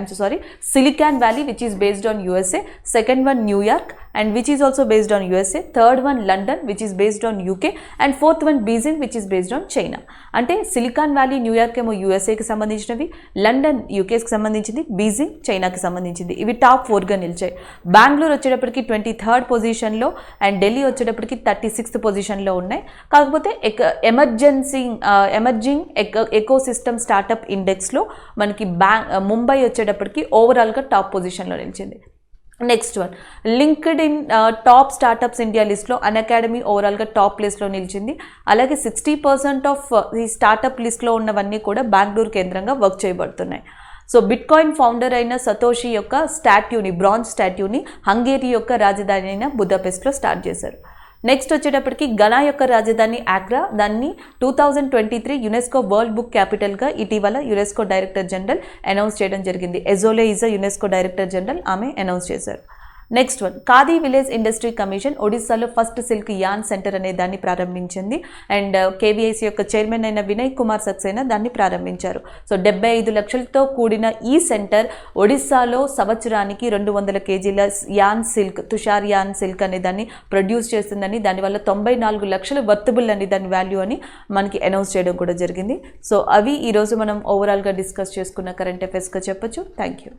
silicon valley which is based on USA. Second one New York and which is also based on USA. Third one London which is based on UK and fourth one Beijing which is based on China. అంటే silicon valley, New York ఏమో యూఎస్ఏకి సంబంధించినవి, London యూకేకి సంబంధించింది, Beijing చైనాకి సంబంధించింది. ఇవి top 4గా నిలిచాయి. బెంగళూరు వచ్చేటప్పటికి 23rd పొజిషన్లో అండ్ ఢిల్లీ వచ్చేటప్పటికి 36th పొజిషన్లో ఉన్నాయి. కాకపోతే ఎమర్జింగ్ ఎకోసిస్టమ్ స్టార్టప్ ఇండెక్స్లో మనకి ముంబై వచ్చేటప్పటికి ఓవరాల్గా టాప్ పొజిషన్లో నిలిచింది. Next one LinkedIn top startups India లిస్ట్లో అన్అకాడమీ ఓవరాల్గా టాప్ ప్లేస్లో నిలిచింది. అలాగే 60% ఆఫ్ ఈ స్టార్టప్ లిస్ట్లో ఉన్నవన్నీ కూడా బెంగళూరు కేంద్రంగా వర్క్ చేయబడుతున్నాయి. సో బిట్కాయిన్ ఫౌండర్ అయిన సతోషి యొక్క స్టాట్యూని, బ్రాంజ్ స్టాట్యూని హంగేరీ యొక్క రాజధాని అయిన బుదాపెస్ట్లో స్టార్ట్ చేశారు. నెక్స్ట్ వచ్చేటప్పటికి ఘనా యొక్క రాజధాని ఆగ్రా, దాన్ని 2023 యునెస్కో వరల్డ్ బుక్ క్యాపిటల్గా ఇటీవల యునెస్కో డైరెక్టర్ జనరల్ అనౌన్స్ చేయడం జరిగింది. Azoulay is UNESCO director general, ఆమె అనౌన్స్ చేశారు. Next one, Khadi village industry commission ఒడిస్సాలో ఫస్ట్ సిల్క్ యాన్ సెంటర్ అనే దాన్ని ప్రారంభించింది. అండ్ కేవీఐసీ యొక్క చైర్మన్ అయిన వినయ్ కుమార్ సక్సేనా దాన్ని ప్రారంభించారు. సో 75 లక్షలతో కూడిన ఈ సెంటర్ ఒడిస్సాలో సంవత్సరానికి 200 కేజీల an silk, Tushar an silk అనే దాన్ని ప్రొడ్యూస్ చేస్తుందని, దానివల్ల 94 లక్షలు వర్తబుల్ అని దాని వాల్యూ అని మనకి అనౌన్స్ చేయడం కూడా జరిగింది. సో అవి ఈరోజు మనం ఓవరాల్గా డిస్కస్ చేసుకున్న కరెంట్ అఫైర్స్గా చెప్పొచ్చు. Thank you.